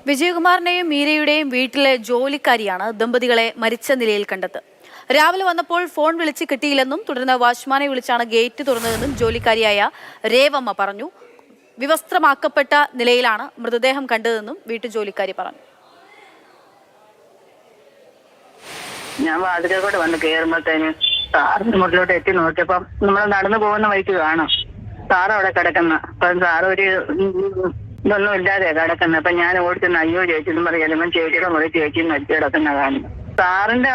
വിജയകുമാറിന്റെയും മീരയുടെയും വീട്ടിലെ ജോലിക്കാരിയാണ് ദമ്പതികളെ മരിച്ച നിലയിൽ കണ്ടത്. രാവിലെ വന്നപ്പോൾ ഫോൺ വിളിച്ച് കിട്ടിയില്ലെന്നും തുടർന്ന് വാച്ച്മാനെ വിളിച്ചാണ് ഗേറ്റ് തുറന്നതെന്നും ജോലിക്കാരിയായ രേവമ്മ പറഞ്ഞു. വിവസ്ത്രമാക്കപ്പെട്ട നിലയിലാണ് മൃതദേഹം കണ്ടതെന്നും വീട്ടുജോലിക്കാരി പറഞ്ഞു. ഞാൻ വാതിലോട്ട് വന്ന് കയറുമ്പോഴത്തേന് സാറിന്റെ മുകളിലോട്ട് എത്തി നോക്കിയപ്പം നമ്മൾ നടന്നു പോകുന്ന വഴിക്ക് കാണാം സാറ് അവിടെ കിടക്കുന്ന. അപ്പം സാറ് ഒരു ഇതൊന്നും ഇല്ലാതെ കിടക്കുന്നത്. അപ്പൊ ഞാൻ ഓടിച്ചെന്ന് അയ്യോ ചേച്ചി എന്ന് പറയാം ചേച്ചിയുടെ മുറി ചേച്ചി മരിച്ചു കിടക്കുന്ന കാണുന്നു. സാറിന്റെ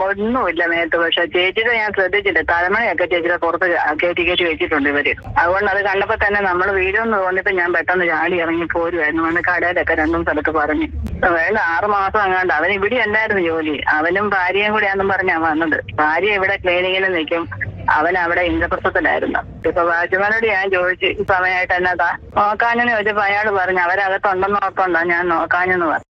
ഒന്നുമില്ല നേരത്തെ. പക്ഷെ ചേച്ചിയുടെ ഞാൻ ശ്രദ്ധിച്ചില്ല. തലമണയൊക്കെ ചേച്ചിയുടെ പുറത്ത് കയറ്റി വെച്ചിട്ടുണ്ട് ഇവര്. അതുകൊണ്ട് അത് കണ്ടപ്പോ തന്നെ നമ്മൾ വീടൊന്ന് തോന്നിയപ്പോ ഞാൻ പെട്ടെന്ന് ചാടി ഇറങ്ങി പോരുമായിരുന്നു. വന്ന് കടയിലൊക്കെ രണ്ടും സ്ഥലത്ത് പറഞ്ഞു. വേണ്ട 6 മാസം അങ്ങാണ്ട് അവൻ ഇവിടെ ഉണ്ടായിരുന്നു ജോലി. അവനും ഭാര്യയും കൂടെയാണെന്നും പറഞ്ഞാ വന്നത്. ഭാര്യ ഇവിടെ ക്ലീനിങ്ങിന് നിൽക്കും, അവൻ അവിടെ ഇന്ദ്രപ്രസ്ഥത്തിലായിരുന്നു. ഇപ്പൊ വാച്ച്മാനോട് ഞാൻ ചോദിച്ചു ഈ സമയമായിട്ട് എന്നതാ നോക്കാനെന്ന് ചോദിച്ചപ്പോ അയാൾ പറഞ്ഞു അവരകത്തുണ്ടെന്ന് ഓർത്തോണ്ടാ ഞാൻ നോക്കാനെന്ന് പറഞ്ഞു.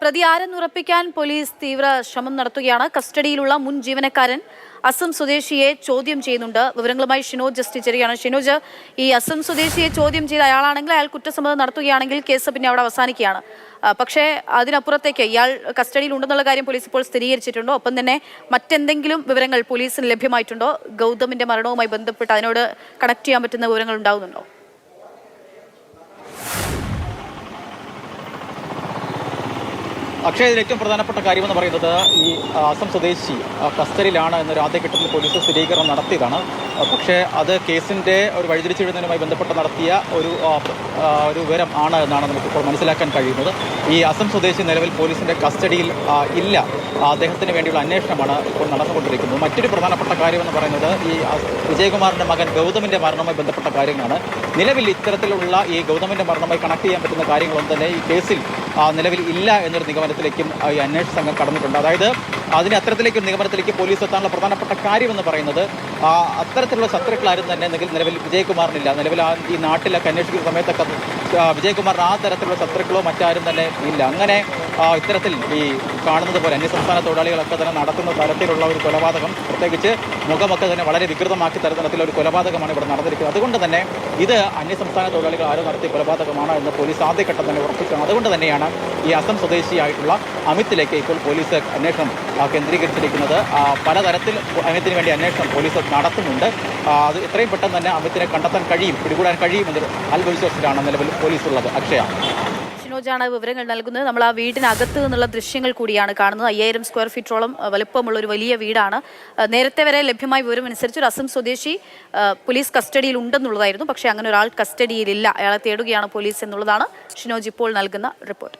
പ്രതി ആരെന്ന് ഉറപ്പിക്കാൻ പോലീസ് തീവ്ര ശ്രമം നടത്തുകയാണ്. കസ്റ്റഡിയിലുള്ള മുൻ ജീവനക്കാരൻ അസം സ്വദേശിയെ ചോദ്യം ചെയ്യുന്നുണ്ട്. വിവരങ്ങളുമായി ഷിനോജ് ജസ്റ്റിച്ചേരുകയാണ്. ഷിനോജ്, ഈ അസം സ്വദേശിയെ ചോദ്യം ചെയ്ത അയാളാണെങ്കിൽ അയാൾ കുറ്റസമ്മതം നടത്തുകയാണെങ്കിൽ കേസ് പിന്നെ അവിടെ അവസാനിക്കുകയാണ്. പക്ഷേ അതിനപ്പുറത്തേക്ക് ഇയാൾ കസ്റ്റഡിയിൽ ഉണ്ടെന്നുള്ള കാര്യം പോലീസ് ഇപ്പോൾ സ്ഥിരീകരിച്ചിട്ടുണ്ടോ? ഒപ്പം തന്നെ മറ്റെന്തെങ്കിലും വിവരങ്ങൾ പോലീസിന് ലഭ്യമായിട്ടുണ്ടോ? ഗൗതമിന്റെ മരണവുമായി ബന്ധപ്പെട്ട് അതിനോട് കണക്ട് ചെയ്യാൻ പറ്റുന്ന വിവരങ്ങൾ ഉണ്ടാകുന്നുണ്ടോ? അക്ഷയ, ഇതിൽ ഏറ്റവും പ്രധാനപ്പെട്ട കാര്യമെന്ന് പറയുന്നത് ഈ അസം സ്വദേശി കസ്റ്റഡിയിലാണ് എന്നൊരു ആദ്യഘട്ടത്തിൽ പോലീസ് സ്ഥിരീകരണം നടത്തിയതാണ്. പക്ഷേ അത് കേസിൻ്റെ ഒരു വഴിതിരിച്ചുവിടുന്നതിനുമായി ബന്ധപ്പെട്ട് നടത്തിയ ഒരു വിവരം ആണ് എന്നാണ് നമുക്കിപ്പോൾ മനസ്സിലാക്കാൻ കഴിയുന്നത്. ഈ അസം സ്വദേശി നിലവിൽ പോലീസിൻ്റെ കസ്റ്റഡിയിൽ ഇല്ല. അദ്ദേഹത്തിന് വേണ്ടിയുള്ള അന്വേഷണമാണ് ഇപ്പോൾ നടന്നുകൊണ്ടിരിക്കുന്നത്. മറ്റൊരു പ്രധാനപ്പെട്ട കാര്യമെന്ന് പറയുന്നത് ഈ വിജയകുമാറിൻ്റെ മകൻ ഗൗതമിൻ്റെ മരണവുമായി ബന്ധപ്പെട്ട കാര്യങ്ങളാണ്. നിലവിൽ ഇത്തരത്തിലുള്ള ഈ ഗൗതമിൻ്റെ മരണവുമായി കണക്ട് ചെയ്യാൻ പറ്റുന്ന കാര്യങ്ങളൊന്നും തന്നെ ഈ കേസിൽ നിലവിൽ ഇല്ല എന്നൊരു നിഗമനത്തിലേക്കും ഈ അന്വേഷണ സംഘം കടന്നിട്ടുണ്ട്. അതായത് അതിന് അത്തരത്തിലേക്കൊരു നിഗമനത്തിലേക്ക് പോലീസ് എത്താനുള്ള പ്രധാനപ്പെട്ട കാര്യമെന്ന് പറയുന്നത് അത്തരത്തിലുള്ള ശത്രുക്കളാരും തന്നെ നിലവിൽ വിജയകുമാറിനില്ല. നിലവിൽ ഈ നാട്ടിലൊക്കെ അന്വേഷിക്കുന്ന സമയത്തൊക്കെ വിജയകുമാറിന് ആ തരത്തിലുള്ള ശത്രുക്കളോ മറ്റാരും തന്നെ ഇല്ല. അങ്ങനെ ഇത്തരത്തിൽ ഈ കാണുന്നത് പോലെ അന്യസംസ്ഥാന തൊഴിലാളികളൊക്കെ തന്നെ നടത്തുന്ന തരത്തിലുള്ള ഒരു കൊലപാതകം, പ്രത്യേകിച്ച് മുഖമൊക്കെ തന്നെ വളരെ വികൃതമാക്കി തരത്തിലുള്ള ഒരു കൊലപാതകമാണ് ഇവിടെ നടന്നിരിക്കുന്നത്. അതുകൊണ്ട് തന്നെ ഇത് അന്യസംസ്ഥാന തൊഴിലാളികൾ ആരോ നടത്തിയ കൊലപാതകമാണ് എന്ന് പോലീസ് ആദ്യഘട്ടം തന്നെ ഉറപ്പിക്കണം. അതുകൊണ്ട് തന്നെയാണ് ഈ അസം സ്വദേശിയായിട്ടുള്ള അമിത്തിലേക്ക് ഇപ്പോൾ പോലീസ് അന്വേഷണം കേന്ദ്രീകരിച്ചിരിക്കുന്നത്. പലതരത്തിൽ അമിത്തിന് വേണ്ടി അന്വേഷണം പോലീസ് നടത്തുന്നുണ്ട്. അത് എത്രയും പെട്ടെന്ന് തന്നെ അമിത്തിനെ കണ്ടെത്താൻ കഴിയും, പിടികൂടാൻ കഴിയുമെന്നൊരു ആത്മവിശ്വാസത്തിലാണ് നിലവിൽ പോലീസ് ഉള്ളത്. അക്ഷയ, ഷിനോജാണ് വിവരങ്ങൾ നൽകുന്നത്. നമ്മൾ ആ വീടിനകത്ത് നിന്നുള്ള ദൃശ്യങ്ങൾ കൂടിയാണ് കാണുന്നത്. 5000 സ്ക്വയർ ഫീറ്റോളം വലുപ്പമുള്ള ഒരു വലിയ വീടാണ്. നേരത്തെ വരെ ലഭ്യമായ വിവരമനുസരിച്ച് ഒരു അസം സ്വദേശി പോലീസ് കസ്റ്റഡിയിൽ ഉണ്ടെന്നുള്ളതായിരുന്നു. പക്ഷേ അങ്ങനെ ഒരാൾ കസ്റ്റഡിയിലില്ല. അയാളെ തേടുകയാണ് പോലീസ് എന്നുള്ളതാണ് ഷിനോജ് ഇപ്പോൾ നൽകുന്ന റിപ്പോർട്ട്.